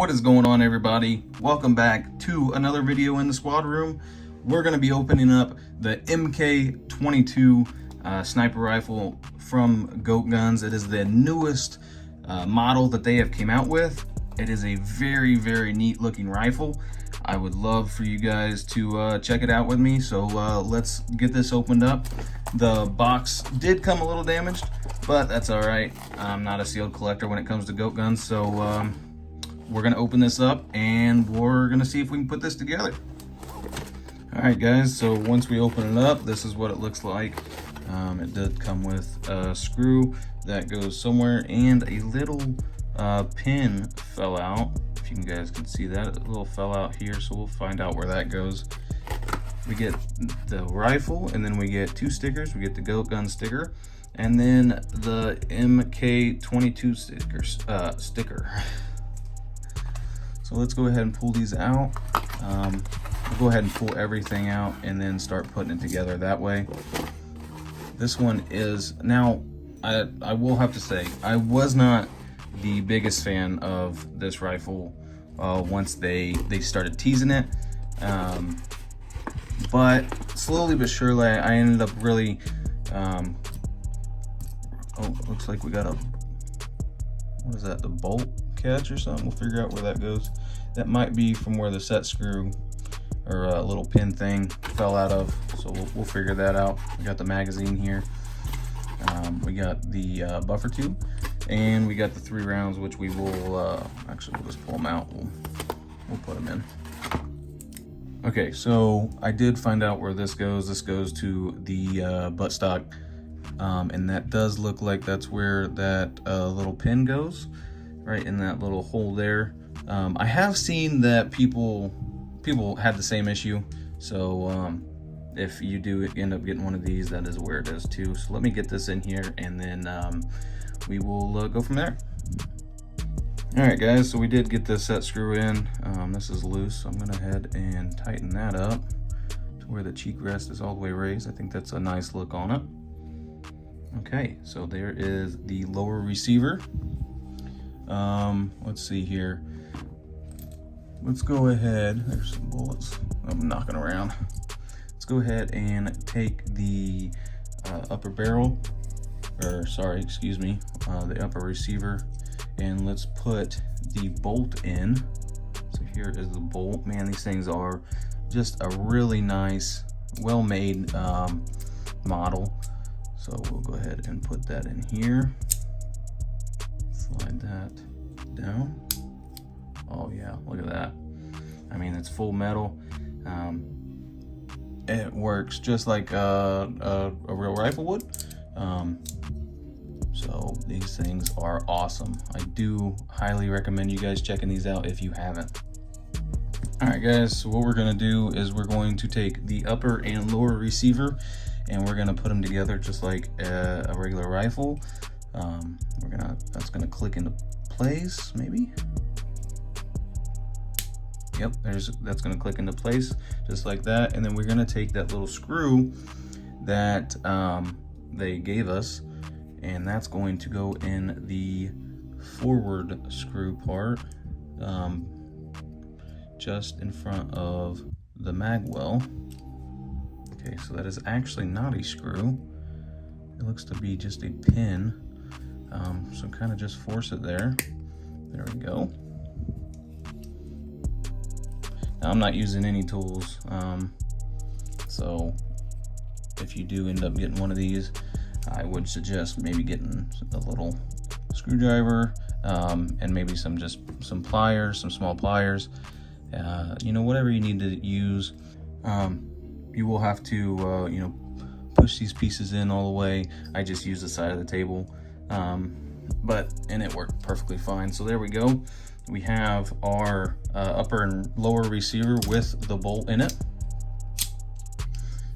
What is going on, everybody? Welcome back to another video in the squad room. We're going to be opening up the MK22 sniper rifle from Goat Guns. It is the newest model that they have came out with. It is a very, very neat looking rifle. I would love for you guys to check it out with me. So let's get this opened up. The box did come a little damaged, but that's all right. I'm not a sealed collector when it comes to Goat Guns, so we're gonna open this up and we're gonna see if we can put this together. All right, guys, so once we open it up, this is what it looks like. It did come with a screw that goes somewhere, and a little pin fell out. If you guys can see that, a little fell out here, so we'll find out where that goes. We get the rifle, and then we get two stickers. We get the Goat Gun sticker, and then the MK22 sticker. So let's go ahead and pull these out. We'll go ahead and pull everything out and then start putting it together that way. This one is, now I will have to say, I was not the biggest fan of this rifle once they started teasing it. But slowly but surely I ended up really, oh, looks like we got a, what is that, the bolt catch or something? We'll figure out where that goes. That might be from where the set screw or a little pin thing fell out of, so we'll figure that out. We got the magazine here. We got the buffer tube, and we got the 3 rounds, which we will actually we'll just pull them out. We'll put them in. Okay, so I did find out where this goes. This goes to the buttstock, and that does look like that's where that little pin goes, right in that little hole there. I have seen that people had the same issue, so if you do end up getting one of these, that is where it is too. So let me get this in here, and then we will go from there. All right, guys, so we did get this set screw in. This is loose, so I'm gonna head and tighten that up to where the cheek rest is all the way raised. I think that's a nice look on it. Okay, so there is the lower receiver. Let's see here. Let's go ahead, there's some bullets I'm knocking around. Let's go ahead and take the upper barrel, or sorry, excuse me, the upper receiver, and let's put the bolt in. So here is the bolt. Man, these things are just a really nice, well-made model. So we'll go ahead and put that in here. Slide that down. Oh yeah, look at that. I mean, it's full metal. It works just like a real rifle would. So these things are awesome. I do highly recommend you guys checking these out if you haven't. All right, guys, so what we're gonna do is we're going to take the upper and lower receiver, and we're gonna put them together just like a regular rifle. That's gonna click into place, maybe. Yep, that's gonna click into place just like that. And then we're gonna take that little screw that they gave us, and that's going to go in the forward screw part, just in front of the mag well. Okay, so that is actually not a screw. It looks to be just a pin. So kind of just force it there. There we go. Now, I'm not using any tools, so if you do end up getting one of these, I would suggest maybe getting a little screwdriver, and maybe some pliers, some small pliers, you know, whatever you need to use. You will have to, you know, push these pieces in all the way. I just use the side of the table, and it worked perfectly fine. So there we go. We have our upper and lower receiver with the bolt in it.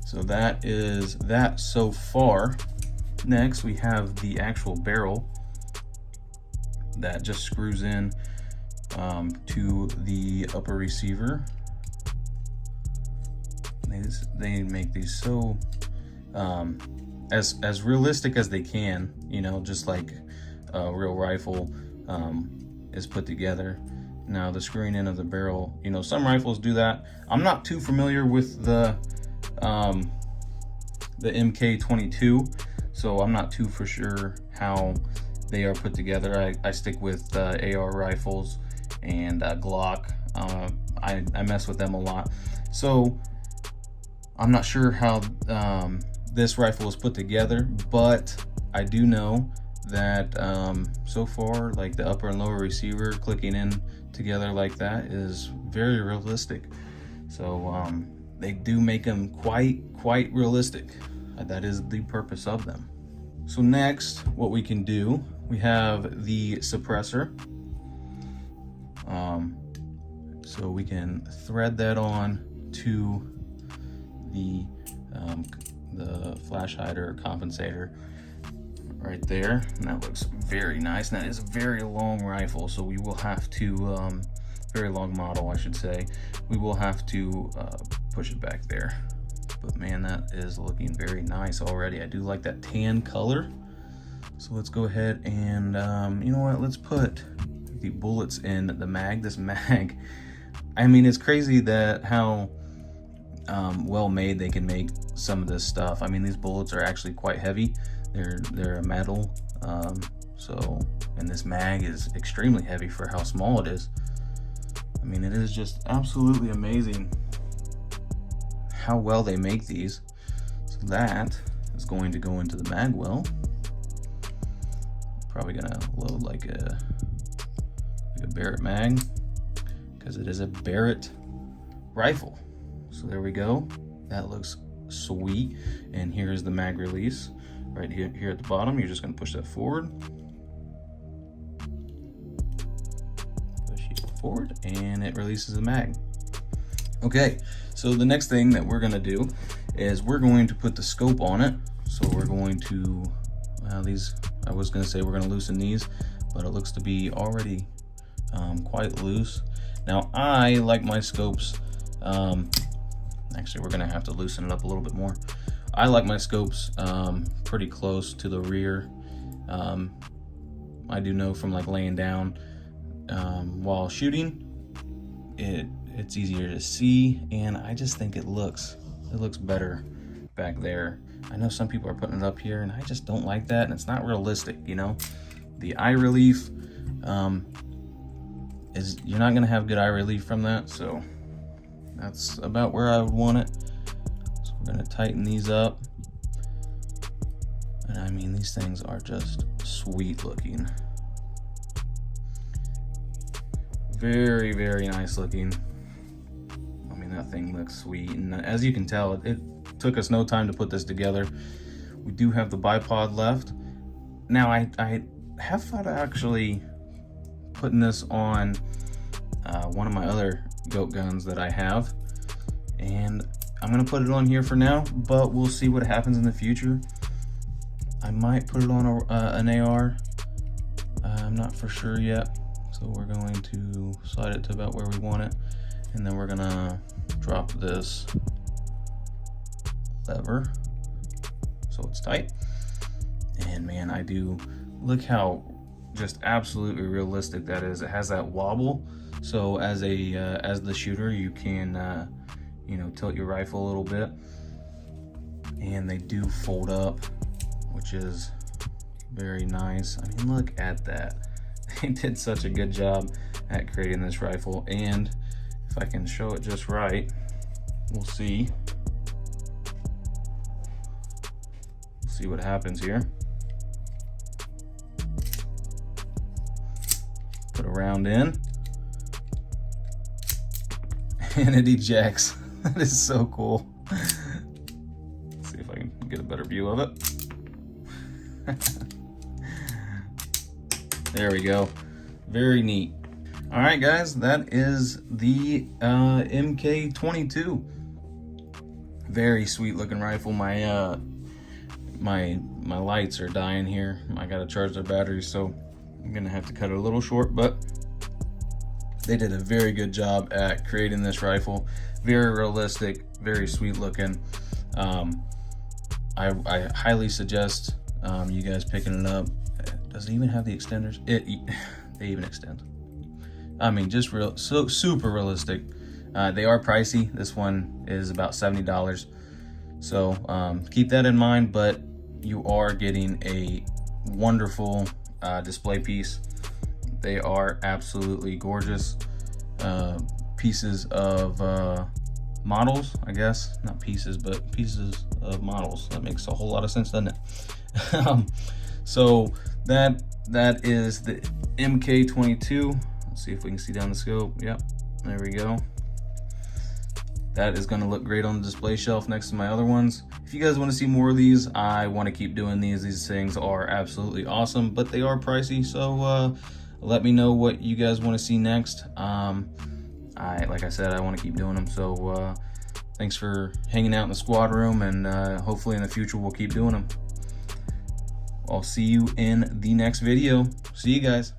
So that is that so far. Next, we have the actual barrel that just screws in to the upper receiver. They make these so as realistic as they can, you know, just like a real rifle is put together. Now the screwing in of the barrel, you know, some rifles do that. I'm not too familiar with the MK22, so I'm not too for sure how they are put together. I stick with AR rifles and Glock. I mess with them a lot, so I'm not sure how this rifle is put together, but I do know that so far, like the upper and lower receiver clicking in together like that is very realistic. So they do make them quite realistic. That is the purpose of them. So next, what we can do, we have the suppressor. So we can thread that on to the flash hider compensator right there, and that looks very nice. And that is a very long rifle, so we will have to very long model, I should say. We will have to push it back there. But man, that is looking very nice already. I do like that tan color. So let's go ahead and you know what, let's put the bullets in the mag. This mag, I mean, it's crazy that how well made they can make some of this stuff. I mean, these bullets are actually quite heavy. They're a metal, so, and this mag is extremely heavy for how small it is. I mean, it is just absolutely amazing how well they make these. So that is going to go into the mag well. Probably gonna load like a Barrett mag, because it is a Barrett rifle. So there we go. That looks sweet. And here's the mag release right here at the bottom. You're just gonna push that forward. Push it forward and it releases the mag. Okay, so the next thing that we're gonna do is we're going to put the scope on it. So we're going to, I was gonna say we're gonna loosen these, but it looks to be already quite loose. Now I like my scopes, actually we're gonna have to loosen it up a little bit more. I like my scopes pretty close to the rear. I do know from like laying down while shooting, it's easier to see, and I just think it looks better back there. I know some people are putting it up here, and I just don't like that, and it's not realistic, you know. The eye relief is, you're not gonna have good eye relief from that, so that's about where I would want it. So we're gonna tighten these up, and I mean, these things are just sweet looking. Very, very nice looking. I mean, that thing looks sweet, and as you can tell, it took us no time to put this together. We do have the bipod left. Now I have thought of actually putting this on one of my other goat guns that I have, and I'm gonna put it on here for now, but we'll see what happens in the future. I might put it on an AR. I'm not for sure yet, so we're going to slide it to about where we want it, and then we're gonna drop this lever so it's tight. And man, I do, look how just absolutely realistic that is. It has that wobble, so as the shooter, you can you know, tilt your rifle a little bit, and they do fold up, which is very nice. I mean, look at that. They did such a good job at creating this rifle, and if I can show it just right, we'll see what happens here. Put a round in, and it ejects. That is so cool. Let's see if I can get a better view of it. There we go. Very neat. All right, guys, that is the MK22. Very sweet looking rifle. My lights are dying here. I gotta charge their batteries, so I'm gonna have to cut it a little short, but they did a very good job at creating this rifle. Very realistic, very sweet looking. I highly suggest you guys picking it up. Does it even have the extenders? They even extend. I mean, just super realistic. They are pricey. This one is about $70. So keep that in mind, but you are getting a wonderful display piece. They are absolutely gorgeous pieces of models, I guess. Not pieces, but pieces of models. That makes a whole lot of sense, doesn't it? So that is the MK22. Let's see if we can see down the scope. Yep, there we go. That is going to look great on the display shelf next to my other ones. If you guys want to see more of these, I want to keep doing these. These things are absolutely awesome, but they are pricey. So let me know what you guys want to see next. Like I said, I want to keep doing them. So thanks for hanging out in the squad room, and hopefully in the future we'll keep doing them. I'll see you in the next video. See you guys.